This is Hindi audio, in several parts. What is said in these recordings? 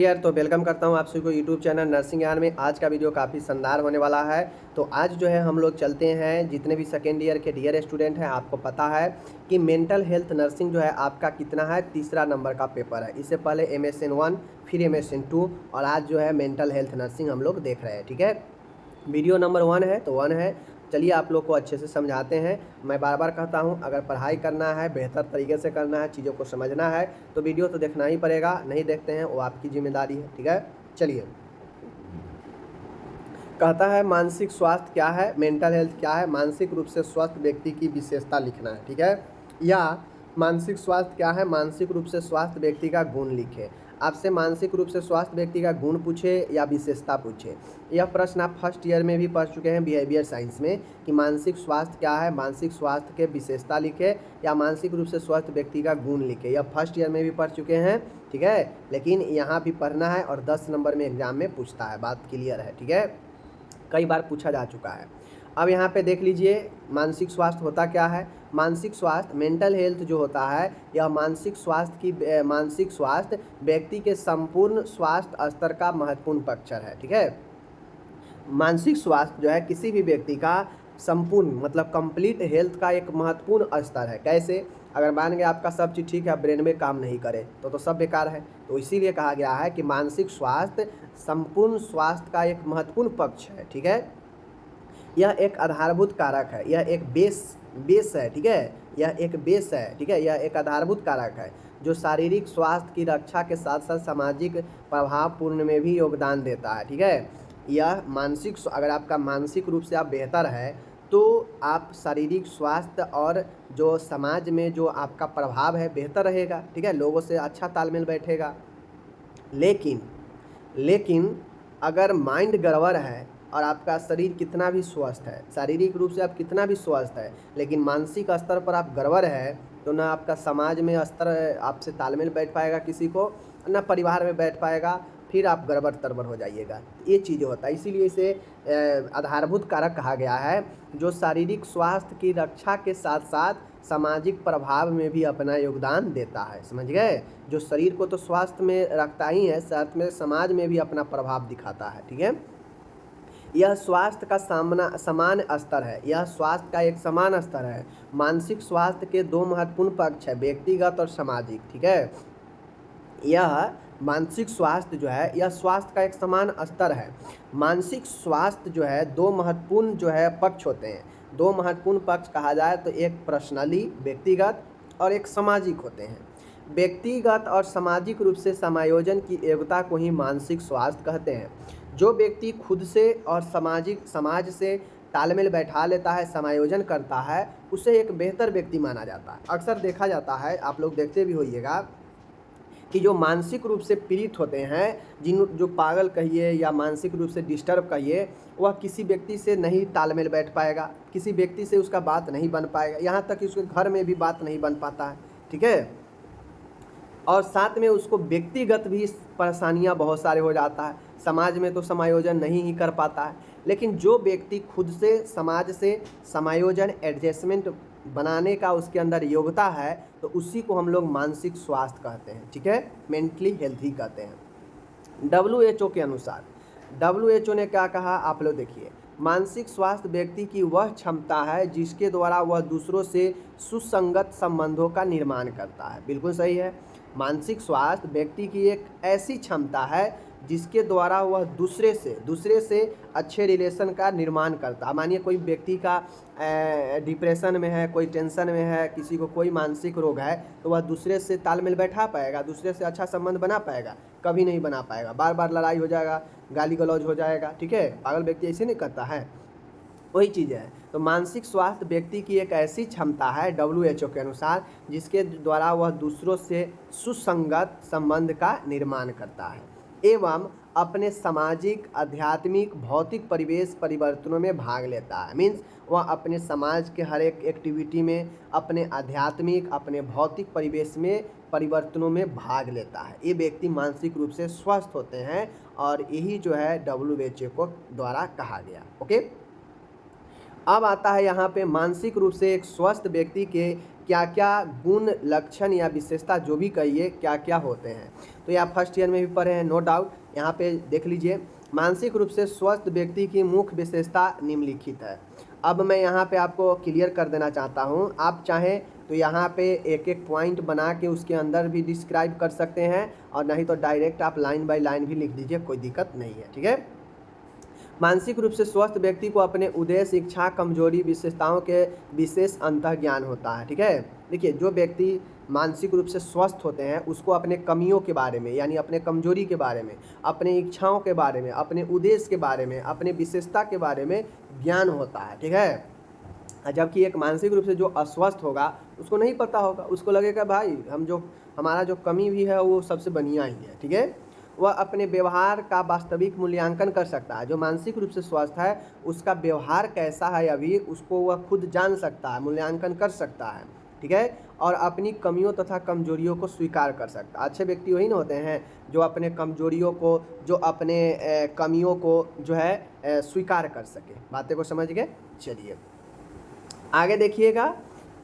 यार तो वेलकम करता हूँ आप सभी को यूट्यूब चैनल नर्सिंग ज्ञान में। आज का वीडियो काफ़ी शानदार होने वाला है। तो आज जो है हम लोग चलते हैं, जितने भी सेकेंड ईयर के डियर स्टूडेंट हैं, आपको पता है कि मेंटल हेल्थ नर्सिंग जो है आपका कितना है, तीसरा नंबर का पेपर है। इससे पहले MSN 1, फिर MSN 2 और आज जो है मेंटल हेल्थ नर्सिंग हम लोग देख रहे हैं। ठीक है, वीडियो नंबर 1 है तो 1 है। चलिए आप लोग को अच्छे से समझाते हैं। मैं बार बार कहता हूं, अगर पढ़ाई करना है, बेहतर तरीके से करना है, चीज़ों को समझना है तो वीडियो तो देखना ही पड़ेगा। नहीं देखते हैं वो आपकी जिम्मेदारी है। ठीक है, चलिए। कहता है मानसिक स्वास्थ्य क्या है, मेंटल हेल्थ क्या है। मानसिक रूप से स्वस्थ व्यक्ति की विशेषता लिखना है। ठीक है, या मानसिक स्वास्थ्य क्या है, मानसिक रूप से स्वस्थ व्यक्ति का गुण लिखे। आपसे मानसिक रूप से स्वास्थ्य व्यक्ति का गुण पूछे या विशेषता पूछे, यह प्रश्न आप फर्स्ट ईयर में भी पढ़ चुके हैं बिहेवियर साइंस में कि मानसिक स्वास्थ्य क्या है, मानसिक स्वास्थ्य के विशेषता लिखे या मानसिक रूप से स्वस्थ व्यक्ति का गुण लिखे। यह फर्स्ट ईयर में भी पढ़ चुके हैं। ठीक है, लेकिन यहाँ भी पढ़ना है और 10 नंबर में एग्जाम में पूछता है। बात क्लियर है? ठीक है, कई बार पूछा जा चुका है। अब यहाँ पे देख लीजिए मानसिक स्वास्थ्य होता क्या है। मानसिक स्वास्थ्य, मेंटल हेल्थ जो होता है, यह मानसिक स्वास्थ्य व्यक्ति के संपूर्ण स्वास्थ्य स्तर का महत्वपूर्ण पक्षर है। ठीक है, मानसिक स्वास्थ्य जो है किसी भी व्यक्ति का संपूर्ण मतलब कंप्लीट हेल्थ का एक महत्वपूर्ण स्तर है। कैसे? अगर मान गया आपका सब चीज़ ठीक है, ब्रेन में काम नहीं करे तो सब बेकार है। तो इसीलिए कहा गया है कि मानसिक स्वास्थ्य संपूर्ण स्वास्थ्य का एक महत्वपूर्ण पक्ष है। ठीक है, यह एक आधारभूत कारक है, यह एक बेस है। ठीक है, यह एक बेस है। ठीक है, यह एक आधारभूत कारक है जो शारीरिक स्वास्थ्य की रक्षा के साथ साथ सामाजिक प्रभाव पूर्ण में भी योगदान देता है। ठीक है, यह मानसिक, अगर आपका मानसिक रूप से आप बेहतर है तो आप शारीरिक स्वास्थ्य और जो समाज में जो आपका प्रभाव है बेहतर रहेगा। ठीक है, लोगों से अच्छा तालमेल बैठेगा। लेकिन अगर माइंड गड़बड़ है और आपका शरीर कितना भी स्वस्थ है, शारीरिक रूप से आप कितना भी स्वस्थ है, लेकिन मानसिक स्तर पर आप गड़बड़ है तो ना आपका समाज में स्तर आपसे तालमेल बैठ पाएगा किसी को, ना परिवार में बैठ पाएगा, फिर आप गड़बड़ तड़बड़ हो जाइएगा। ये चीज़ होता है, इसीलिए इसे आधारभूत कारक कहा गया है जो शारीरिक स्वास्थ्य की रक्षा के साथ साथ सामाजिक प्रभाव में भी अपना योगदान देता है। समझ गए? जो शरीर को तो स्वास्थ्य में रखता ही है, साथ में समाज में भी अपना प्रभाव दिखाता है। ठीक है, यह स्वास्थ्य का समान स्तर है, यह स्वास्थ्य का एक समान स्तर है। मानसिक स्वास्थ्य के दो महत्वपूर्ण पक्ष है, व्यक्तिगत और सामाजिक। ठीक है, यह मानसिक स्वास्थ्य जो है यह स्वास्थ्य का एक समान स्तर है। मानसिक स्वास्थ्य जो है दो महत्वपूर्ण जो है पक्ष होते हैं। दो महत्वपूर्ण पक्ष कहा जाए तो एक पर्सनली व्यक्तिगत और एक सामाजिक होते हैं। व्यक्तिगत और सामाजिक रूप से समायोजन की एकता को ही मानसिक स्वास्थ्य कहते हैं। जो व्यक्ति खुद से और समाज से तालमेल बैठा लेता है, समायोजन करता है, उसे एक बेहतर व्यक्ति माना जाता है। अक्सर देखा जाता है, आप लोग देखते भी होइएगा कि जो मानसिक रूप से पीड़ित होते हैं, जो पागल कहिए या मानसिक रूप से डिस्टर्ब कहिए, वह किसी व्यक्ति से नहीं तालमेल बैठ पाएगा, किसी व्यक्ति से उसका बात नहीं बन पाएगा, यहाँ तक कि उसके घर में भी बात नहीं बन पाता है। ठीक है, और साथ में उसको व्यक्तिगत भी परेशानियां बहुत सारे हो जाता है, समाज में तो समायोजन नहीं ही कर पाता है। लेकिन जो व्यक्ति खुद से समाज से समायोजन एडजस्टमेंट बनाने का उसके अंदर योग्यता है तो उसी को हम लोग मानसिक स्वास्थ्य कहते हैं। ठीक है, मेंटली हेल्थी कहते हैं। WHO के अनुसार, WHO ने क्या कहा आप लोग देखिए, मानसिक स्वास्थ्य व्यक्ति की वह क्षमता है जिसके द्वारा वह दूसरों से सुसंगत संबंधों का निर्माण करता है। बिल्कुल सही है, मानसिक स्वास्थ्य व्यक्ति की एक ऐसी क्षमता है जिसके द्वारा वह दूसरे से अच्छे रिलेशन का निर्माण करता है। मानिए कोई व्यक्ति का डिप्रेशन में है, कोई टेंशन में है, किसी को कोई मानसिक रोग है, तो वह दूसरे से तालमेल बैठा पाएगा, दूसरे से अच्छा संबंध बना पाएगा? कभी नहीं बना पाएगा, बार बार लड़ाई हो जाएगा, गाली गलौज हो जाएगा। ठीक है, पागल व्यक्ति ऐसे नहीं करता है, वही चीज़ है। तो मानसिक स्वास्थ्य व्यक्ति की एक ऐसी क्षमता है WHO के अनुसार जिसके द्वारा वह दूसरों से सुसंगत संबंध का निर्माण करता है एवं अपने सामाजिक, आध्यात्मिक, भौतिक परिवेश परिवर्तनों में भाग लेता है। मीन्स वह अपने समाज के हर एक एक्टिविटी में, अपने आध्यात्मिक, अपने भौतिक परिवेश में परिवर्तनों में भाग लेता है। ये व्यक्ति मानसिक रूप से स्वस्थ होते हैं और यही जो है WHO को द्वारा कहा गया। ओके, अब आता है यहाँ पे मानसिक रूप से एक स्वस्थ व्यक्ति क्या क्या गुण, लक्षण या विशेषता जो भी कहिए क्या क्या होते हैं। तो ये आप फर्स्ट ईयर में भी पढ़े हैं, नो डाउट। यहाँ पे देख लीजिए, मानसिक रूप से स्वस्थ व्यक्ति की मुख्य विशेषता निम्नलिखित है। अब मैं यहाँ पे आपको क्लियर कर देना चाहता हूँ, आप चाहें तो यहाँ पे एक एक पॉइंट बना के उसके अंदर भी डिस्क्राइब कर सकते हैं, और नहीं तो डायरेक्ट आप लाइन बाय लाइन भी लिख दीजिए, कोई दिक्कत नहीं है, ठीक है। मानसिक रूप से स्वस्थ व्यक्ति को अपने उद्देश्य, इच्छा, कमजोरी, विशेषताओं के विशेष अंतर्ज्ञान होता है, ठीक है। देखिए, जो व्यक्ति मानसिक रूप से स्वस्थ होते हैं उसको अपने कमियों के बारे में, यानी अपने कमजोरी के बारे में, अपने इच्छाओं के बारे में, अपने उद्देश्य के बारे में, अपने विशेषता के बारे में ज्ञान होता है, ठीक है। जबकि एक मानसिक रूप से जो अस्वस्थ होगा उसको नहीं पता होगा, उसको लगेगा भाई हमारा जो कमी भी है वो सबसे बढ़िया ही है, ठीक है। वह अपने व्यवहार का वास्तविक मूल्यांकन कर सकता है। जो मानसिक रूप से स्वस्थ है उसका व्यवहार कैसा है अभी उसको वह खुद जान सकता है, मूल्यांकन कर सकता है, ठीक है। और अपनी कमियों तथा कमजोरियों को स्वीकार कर सकता है। अच्छे व्यक्ति वही ना होते हैं जो अपने कमजोरियों को, जो अपने कमियों को जो है स्वीकार कर सके। बातें को समझ गए? चलिए आगे देखिएगा।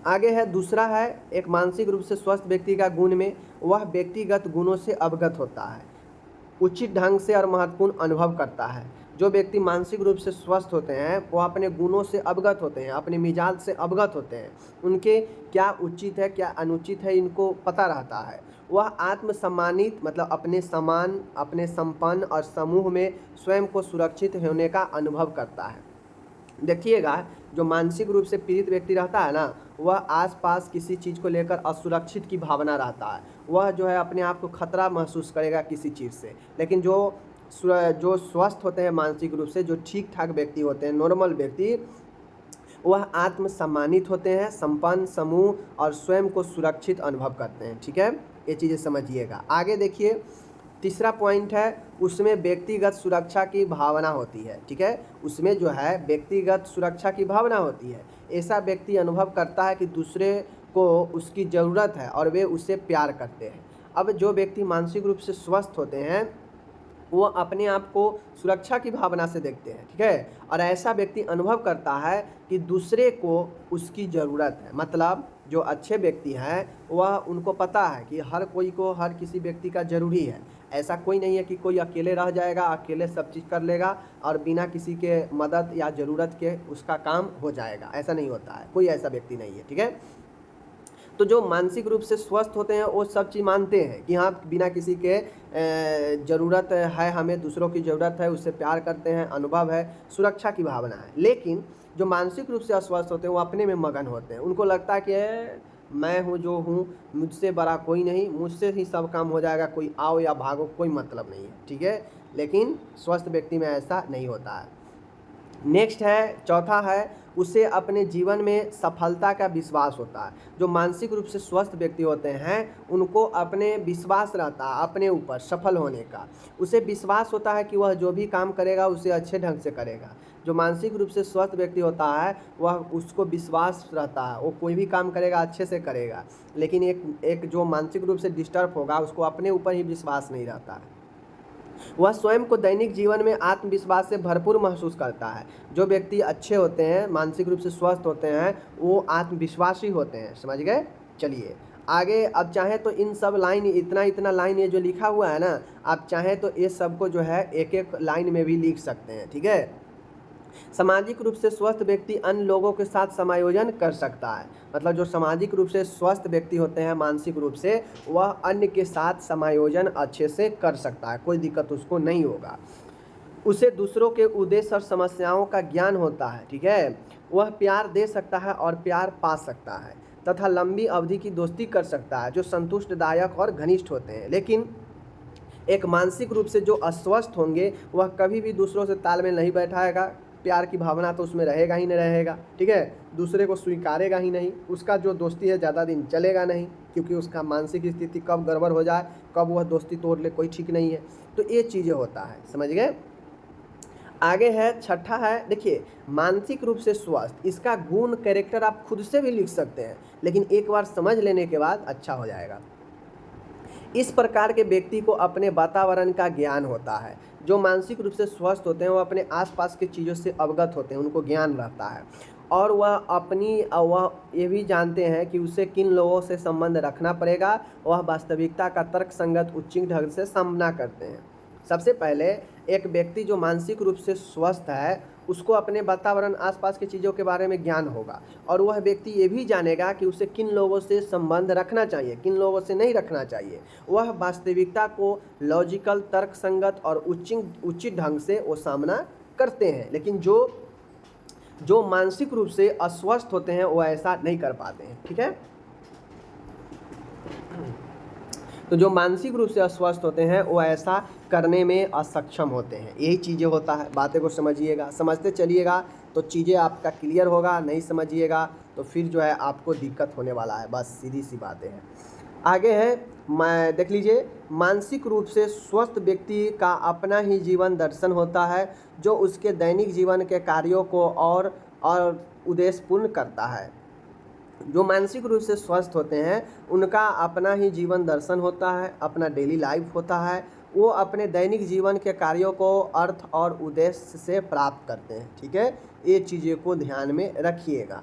आगे है दूसरा है, एक मानसिक रूप से स्वस्थ व्यक्ति का गुण में वह व्यक्तिगत गुणों से अवगत होता है, उचित ढंग से और महत्वपूर्ण अनुभव करता है। जो व्यक्ति मानसिक रूप से स्वस्थ होते हैं वो अपने गुणों से अवगत होते हैं, अपने मिजाज से अवगत होते हैं, उनके क्या उचित है क्या अनुचित है इनको पता रहता है। वह आत्मसम्मानित मतलब अपने समान, अपने संपन्न और समूह में स्वयं को सुरक्षित होने का अनुभव करता है। देखिएगा, जो मानसिक रूप से पीड़ित व्यक्ति रहता है ना, वह आसपास किसी चीज़ को लेकर असुरक्षित की भावना रहता है, वह जो है अपने आप को खतरा महसूस करेगा किसी चीज़ से। लेकिन जो स्वस्थ होते हैं मानसिक रूप से, जो ठीक ठाक व्यक्ति होते हैं, नॉर्मल व्यक्ति, वह आत्मसम्मानित होते हैं, संपन्न, समूह और स्वयं को सुरक्षित अनुभव करते हैं, ठीक है। ये चीज़ें समझिएगा। आगे देखिए, तीसरा पॉइंट है, उसमें व्यक्तिगत सुरक्षा की भावना होती है, ठीक है। उसमें जो है व्यक्तिगत सुरक्षा की भावना होती है। ऐसा व्यक्ति अनुभव करता है कि दूसरे को उसकी ज़रूरत है और वे उससे प्यार करते हैं। अब जो व्यक्ति मानसिक रूप से स्वस्थ होते हैं वो अपने आप को सुरक्षा की भावना से देखते हैं, ठीक है। और ऐसा व्यक्ति अनुभव करता है कि दूसरे को उसकी ज़रूरत है। मतलब जो अच्छे व्यक्ति हैं वह उनको पता है कि हर कोई को हर किसी व्यक्ति का ज़रूरी है। ऐसा कोई नहीं है कि कोई अकेले रह जाएगा, अकेले सब चीज़ कर लेगा और बिना किसी के मदद या ज़रूरत के उसका काम हो जाएगा। ऐसा नहीं होता है, कोई ऐसा व्यक्ति नहीं है, ठीक है। तो जो मानसिक रूप से स्वस्थ होते हैं वो सब चीज़ मानते हैं कि हाँ, बिना किसी के ज़रूरत है, हमें दूसरों की ज़रूरत है, उससे प्यार करते हैं, अनुभव है, सुरक्षा की भावना है। लेकिन जो मानसिक रूप से अस्वस्थ होते हैं वो अपने में मगन होते हैं। उनको लगता है कि मैं हूँ जो हूँ, मुझसे बड़ा कोई नहीं, मुझसे ही सब काम हो जाएगा, कोई आओ या भागो कोई मतलब नहीं है, ठीक है। लेकिन स्वस्थ व्यक्ति में ऐसा नहीं होता है। नेक्स्ट है, चौथा है, उसे अपने जीवन में सफलता का विश्वास होता है। जो मानसिक रूप से स्वस्थ व्यक्ति होते हैं उनको अपने विश्वास रहता है अपने ऊपर सफल होने का। उसे विश्वास होता है कि वह जो भी काम करेगा उसे अच्छे ढंग से करेगा। जो मानसिक रूप से स्वस्थ व्यक्ति होता है वह उसको विश्वास रहता है, वो कोई भी काम करेगा अच्छे से करेगा। लेकिन एक जो मानसिक रूप से डिस्टर्ब होगा उसको अपने ऊपर ही विश्वास नहीं रहता है। वह स्वयं को दैनिक जीवन में आत्मविश्वास से भरपूर महसूस करता है। जो व्यक्ति अच्छे होते हैं, मानसिक रूप से स्वस्थ होते हैं, वो आत्मविश्वासी होते हैं। समझ गए? चलिए आगे। अब चाहें तो इन सब लाइन, इतना लाइन ये जो लिखा हुआ है ना, आप चाहें तो ये सबको जो है एक एक लाइन में भी लिख सकते हैं, ठीक है। सामाजिक रूप से स्वस्थ व्यक्ति अन्य लोगों के साथ समायोजन कर सकता है। मतलब जो सामाजिक रूप से स्वस्थ व्यक्ति होते हैं मानसिक रूप से, वह अन्य के साथ समायोजन अच्छे से कर सकता है, कोई दिक्कत उसको नहीं होगा। उसे दूसरों के उद्देश्य और समस्याओं का ज्ञान होता है, ठीक है। वह प्यार दे सकता है और प्यार पा सकता है तथा लंबी अवधि की दोस्ती कर सकता है जो संतुष्टदायक और घनिष्ठ होते हैं। लेकिन एक मानसिक रूप से जो अस्वस्थ होंगे वह कभी भी दूसरों से तालमेल नहीं बैठाएगा, प्यार की भावना तो उसमें रहेगा ही नहीं रहेगा, ठीक है। दूसरे को स्वीकारेगा ही नहीं, उसका जो दोस्ती है ज़्यादा दिन चलेगा नहीं, क्योंकि उसका मानसिक स्थिति कब गड़बड़ हो जाए, कब वह दोस्ती तोड़ ले, कोई ठीक नहीं है। तो ये चीज़ें होता है, समझ गए। आगे है, छठा है, देखिए मानसिक रूप से स्वस्थ, इसका गुण कैरेक्टर आप खुद से भी लिख सकते हैं, लेकिन एक बार समझ लेने के बाद अच्छा हो जाएगा। इस प्रकार के व्यक्ति को अपने वातावरण का ज्ञान होता है। जो मानसिक रूप से स्वस्थ होते हैं वो अपने आसपास की चीज़ों से अवगत होते हैं, उनको ज्ञान रहता है। और वह ये भी जानते हैं कि उसे किन लोगों से संबंध रखना पड़ेगा। वह वास्तविकता का तर्कसंगत उचित ढंग से सामना करते हैं। सबसे पहले एक व्यक्ति जो मानसिक रूप से स्वस्थ है उसको अपने वातावरण आसपास की चीज़ों के बारे में ज्ञान होगा, और वह व्यक्ति ये भी जानेगा कि उसे किन लोगों से संबंध रखना चाहिए, किन लोगों से नहीं रखना चाहिए। वह वास्तविकता को लॉजिकल, तर्कसंगत और उचित ढंग से वो सामना करते हैं। लेकिन जो मानसिक रूप से अस्वस्थ होते हैं वो ऐसा नहीं कर पाते हैं। ठीक है, तो जो मानसिक रूप से अस्वस्थ होते हैं वो ऐसा करने में असक्षम होते हैं। यही चीज़ें होता है, बातें को समझिएगा, समझते चलिएगा तो चीज़ें आपका क्लियर होगा, नहीं समझिएगा तो फिर जो है आपको दिक्कत होने वाला है। बस सीधी सी बातें हैं। आगे है, देख लीजिए, मानसिक रूप से स्वस्थ व्यक्ति का अपना ही जीवन दर्शन होता है जो उसके दैनिक जीवन के कार्यों को और उद्देश्यपूर्ण करता है। जो मानसिक रूप से स्वस्थ होते हैं उनका अपना ही जीवन दर्शन होता है, अपना डेली लाइफ होता है। वो अपने दैनिक जीवन के कार्यों को अर्थ और उद्देश्य से प्राप्त करते हैं। ठीक है, ये चीज़ें को ध्यान में रखिएगा।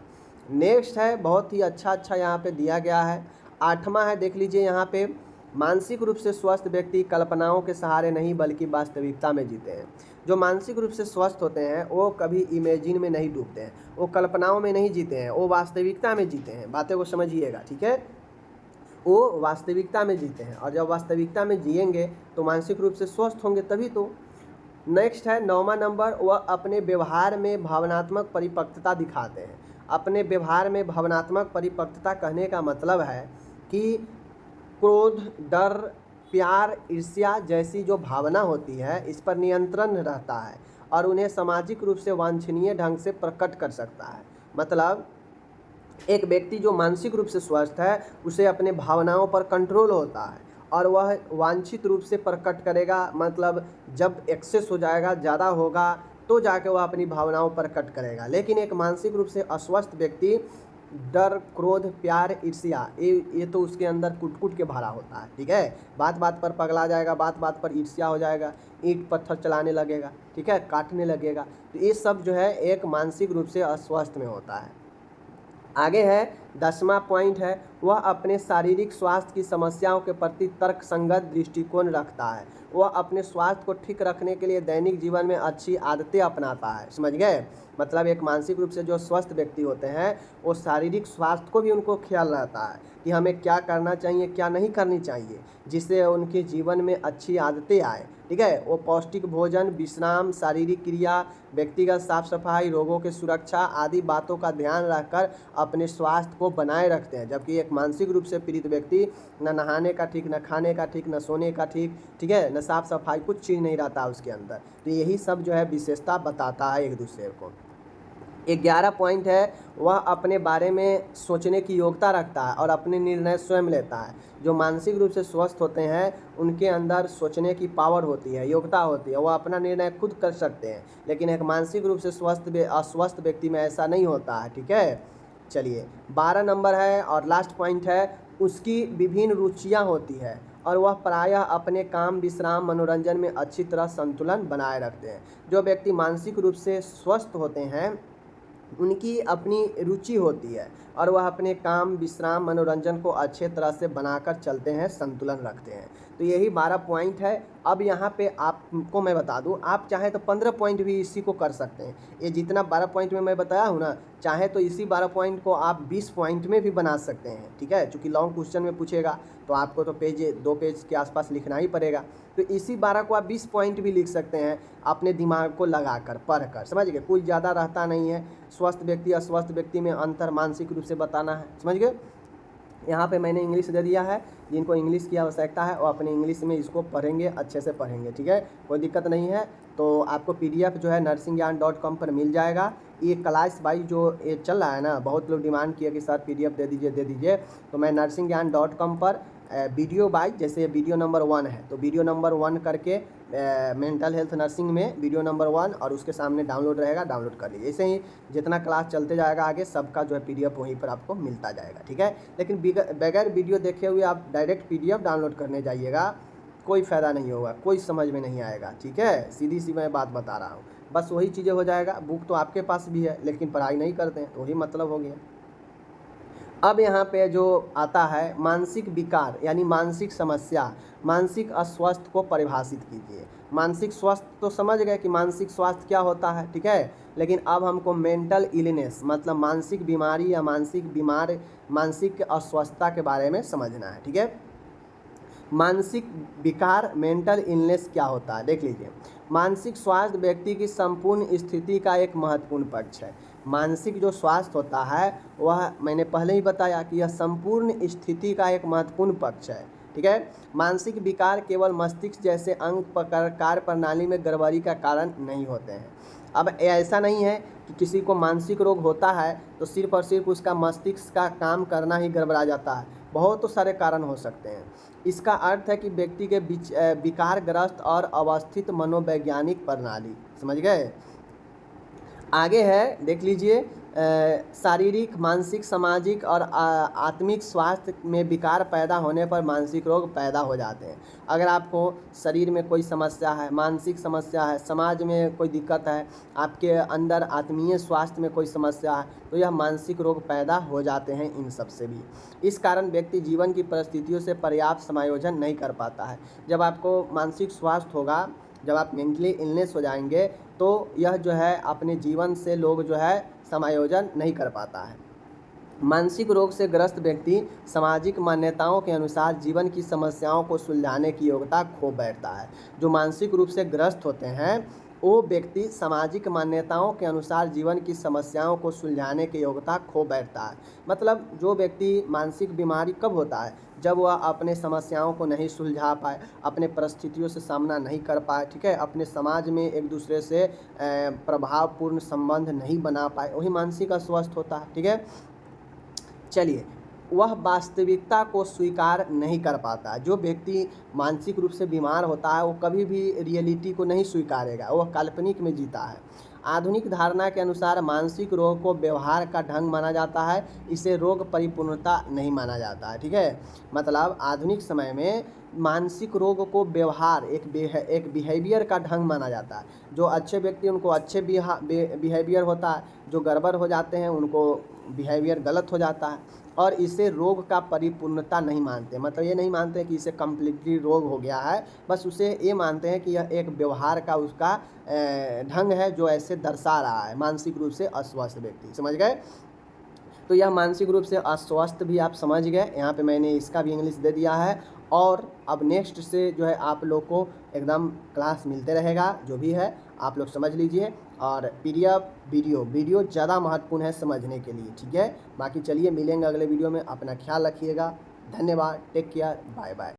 नेक्स्ट है, बहुत ही अच्छा यहाँ पे दिया गया है। 8वां है, देख लीजिए यहाँ पे, मानसिक रूप से स्वस्थ व्यक्ति कल्पनाओं के सहारे नहीं बल्कि वास्तविकता में जीते हैं। जो मानसिक रूप से स्वस्थ होते हैं वो कभी इमेजिन में नहीं डूबते हैं, वो कल्पनाओं में नहीं जीते हैं, वो वास्तविकता में जीते हैं। बातें को समझिएगा। ठीक है, वो वास्तविकता में जीते हैं, और जब वास्तविकता में जिएंगे तो मानसिक रूप से स्वस्थ होंगे तभी तो। नेक्स्ट है 9वां नंबर, वह अपने व्यवहार में भावनात्मक परिपक्वता दिखाते हैं। अपने व्यवहार में भावनात्मक परिपक्वता कहने का मतलब है कि क्रोध, डर, प्यार, ईर्ष्या जैसी जो भावना होती है इस पर नियंत्रण रहता है और उन्हें सामाजिक रूप से वांछनीय ढंग से प्रकट कर सकता है। मतलब एक व्यक्ति जो मानसिक रूप से स्वस्थ है उसे अपने भावनाओं पर कंट्रोल होता है और वह वांछित रूप से प्रकट करेगा। मतलब जब एक्सेस हो जाएगा, ज़्यादा होगा तो जाके वह अपनी भावनाओं पर प्रकट करेगा। लेकिन एक मानसिक रूप से अस्वस्थ व्यक्ति डर, क्रोध, प्यार, ईर्ष्या ये तो उसके अंदर कुट के भरा होता है। ठीक है, बात बात पर पगला जाएगा, बात बात पर ईर्ष्या हो जाएगा, ईंट पत्थर चलाने लगेगा, ठीक है, काटने लगेगा। तो ये सब जो है एक मानसिक रूप से अस्वस्थ में होता है। आगे है 10वां पॉइंट है, वह अपने शारीरिक स्वास्थ्य की समस्याओं के प्रति तर्कसंगत दृष्टिकोण रखता है। वह अपने स्वास्थ्य को ठीक रखने के लिए दैनिक जीवन में अच्छी आदतें अपनाता है। समझ गए? मतलब एक मानसिक रूप से जो स्वस्थ व्यक्ति होते हैं वो शारीरिक स्वास्थ्य को भी उनको ख्याल रहता है कि हमें क्या करना चाहिए, क्या नहीं करनी चाहिए, जिससे उनके जीवन में अच्छी आदतें आए। ठीक है, वो पौष्टिक भोजन, विश्राम, शारीरिक क्रिया, व्यक्तिगत साफ सफाई, रोगों की सुरक्षा आदि बातों का ध्यान रखकर अपने स्वास्थ्य को बनाए रखते हैं। जबकि एक मानसिक रूप से पीड़ित व्यक्ति न नहाने का ठीक, न खाने का ठीक, न सोने का ठीक, ठीक है, न साफ सफाई, कुछ चीज़ नहीं रहता उसके अंदर। तो यही सब जो है विशेषता बताता है एक दूसरे को। 11 पॉइंट है, वह अपने बारे में सोचने की योग्यता रखता है और अपने निर्णय स्वयं लेता है। जो मानसिक रूप से स्वस्थ होते हैं उनके अंदर सोचने की पावर होती है, योग्यता होती है, वह अपना निर्णय खुद कर सकते हैं। लेकिन एक मानसिक रूप से अस्वस्थ व्यक्ति में ऐसा नहीं होता है। ठीक है, चलिए 12 नंबर है और लास्ट पॉइंट है, उसकी विभिन्न रुचियाँ होती है और वह प्रायः अपने काम, विश्राम, मनोरंजन में अच्छी तरह संतुलन बनाए रखते हैं। जो व्यक्ति मानसिक रूप से स्वस्थ होते हैं उनकी अपनी रुचि होती है और वह अपने काम, विश्राम, मनोरंजन को अच्छे तरह से बनाकर चलते हैं, संतुलन रखते हैं। तो यही 12 पॉइंट है। अब यहाँ पे आपको मैं बता दूँ, आप चाहे तो 15 पॉइंट भी इसी को कर सकते हैं। ये जितना 12 पॉइंट में मैं बताया हूँ ना, चाहे तो इसी 12 पॉइंट को आप 20 पॉइंट में भी बना सकते हैं। ठीक है, चूँकि लॉन्ग क्वेश्चन में पूछेगा तो आपको तो 2 पेज के आसपास लिखना ही पड़ेगा। तो इसी 12 को आप 20 पॉइंट भी लिख सकते हैं अपने दिमाग को लगाकर, पढ़कर। समझ गए? कोई ज़्यादा रहता नहीं है। स्वस्थ व्यक्ति, अस्वस्थ व्यक्ति में अंतर मानसिक रूप से बताना है। समझ गए? यहाँ पे मैंने इंग्लिश दे दिया है, जिनको इंग्लिश की आवश्यकता है वो अपने इंग्लिश में इसको पढ़ेंगे, अच्छे से पढ़ेंगे। ठीक है, कोई दिक्कत नहीं है। तो आपको PDF जो है nursingyan.com पर मिल जाएगा। ये क्लास वाइज जो ये चल रहा है ना, बहुत लोग डिमांड किया कि सर PDF दे दीजिए। तो मैं nursingyan.com पर वीडियो वाइज, जैसे वीडियो नंबर 1 है तो वीडियो नंबर 1 करके मेंटल हेल्थ नर्सिंग में वीडियो नंबर 1 और उसके सामने डाउनलोड रहेगा, डाउनलोड कर लीजिए। ऐसे ही जितना क्लास चलते जाएगा आगे सबका जो है PDF वहीं पर आपको मिलता जाएगा। ठीक है, लेकिन बगैर वीडियो देखे हुए आप डायरेक्ट PDF डाउनलोड करने जाइएगा, कोई फ़ायदा नहीं होगा, कोई समझ में नहीं आएगा। ठीक है, सीधी सी मैं बात बता रहा हूँ। बस वही चीज़ें हो जाएगा, बुक तो आपके पास भी है लेकिन पढ़ाई नहीं करते हैं, तो वही मतलब हो गया। अब यहाँ पे जो आता है मानसिक विकार यानी मानसिक समस्या, मानसिक अस्वस्थ को परिभाषित कीजिए। मानसिक स्वास्थ्य तो समझ गए कि मानसिक स्वास्थ्य क्या होता है, ठीक है। लेकिन अब हमको मेंटल इलनेस मतलब मानसिक बीमारी या मानसिक अस्वस्थता के बारे में समझना है, ठीक है। मानसिक विकार मेंटल इलनेस क्या होता है देख लीजिए। मानसिक स्वास्थ्य व्यक्ति की संपूर्ण स्थिति का एक महत्वपूर्ण पक्ष है। मानसिक जो स्वास्थ्य होता है वह मैंने पहले ही बताया कि यह संपूर्ण स्थिति का एक महत्वपूर्ण पक्ष है, ठीक है। मानसिक विकार केवल मस्तिष्क जैसे अंग कार्य प्रणाली में गड़बड़ी का कारण नहीं होते हैं। अब ऐसा नहीं है कि किसी को मानसिक रोग होता है तो सिर्फ और सिर्फ उसका मस्तिष्क का काम करना ही गड़बड़ा जाता है, बहुत तो सारे कारण हो सकते हैं। इसका अर्थ है कि व्यक्ति के बीच विकारग्रस्त और अवस्थित मनोवैज्ञानिक प्रणाली, समझ गए। आगे है देख लीजिए, शारीरिक मानसिक सामाजिक और आत्मिक स्वास्थ्य में विकार पैदा होने पर मानसिक रोग पैदा हो जाते हैं। अगर आपको शरीर में कोई समस्या है, मानसिक समस्या है, समाज में कोई दिक्कत है, आपके अंदर आत्मीय स्वास्थ्य में कोई समस्या है, तो यह मानसिक रोग पैदा हो जाते हैं इन सब से भी। इस कारण व्यक्ति जीवन की परिस्थितियों से पर्याप्त समायोजन नहीं कर पाता है। जब आपको मानसिक स्वास्थ्य होगा, जब आप मेंटली इलनेस हो जाएंगे तो यह जो है अपने जीवन से लोग जो है समायोजन नहीं कर पाता है। मानसिक रोग से ग्रस्त व्यक्ति सामाजिक मान्यताओं के अनुसार जीवन की समस्याओं को सुलझाने की योग्यता खो बैठता है। जो मानसिक रूप से ग्रस्त होते हैं वो व्यक्ति सामाजिक मान्यताओं के अनुसार जीवन की समस्याओं को सुलझाने की योग्यता खो बैठता है। मतलब जो व्यक्ति मानसिक बीमारी कब होता है, जब वह अपने समस्याओं को नहीं सुलझा पाए, अपने परिस्थितियों से सामना नहीं कर पाए, ठीक है, अपने समाज में एक दूसरे से प्रभावपूर्ण संबंध नहीं बना पाए, वही मानसिक अस्वस्थ होता है, ठीक है। चलिए, वह वास्तविकता को स्वीकार नहीं कर पाता। जो व्यक्ति मानसिक रूप से बीमार होता है वो कभी भी रियलिटी को नहीं स्वीकारेगा, वह काल्पनिक में जीता है। आधुनिक धारणा के अनुसार मानसिक रोग को व्यवहार का ढंग माना जाता है, इसे रोग परिपूर्णता नहीं माना जाता है, ठीक है। मतलब आधुनिक समय में मानसिक रोग को व्यवहार एक बिहेवियर का ढंग माना जाता है। जो अच्छे व्यक्ति उनको अच्छे बिहेवियर होता है, जो गड़बड़ हो जाते हैं उनको बिहेवियर गलत हो जाता है, और इसे रोग का परिपूर्णता नहीं मानते। मतलब ये नहीं मानते कि इसे कम्प्लीटली रोग हो गया है, बस उसे ये मानते हैं कि यह एक व्यवहार का उसका ढंग है जो ऐसे दर्शा रहा है मानसिक रूप से अस्वस्थ व्यक्ति, समझ गए। तो यह मानसिक रूप से अस्वस्थ भी आप समझ गए, यहाँ पे मैंने इसका भी इंग्लिश दे दिया है। और अब नेक्स्ट से जो है आप लोग को एकदम क्लास मिलते रहेगा, जो भी है आप लोग समझ लीजिए। और पीडीएफ वीडियो ज़्यादा महत्वपूर्ण है समझने के लिए, ठीक है। बाकी चलिए मिलेंगे अगले वीडियो में, अपना ख्याल रखिएगा। धन्यवाद, टेक केयर, बाय बाय।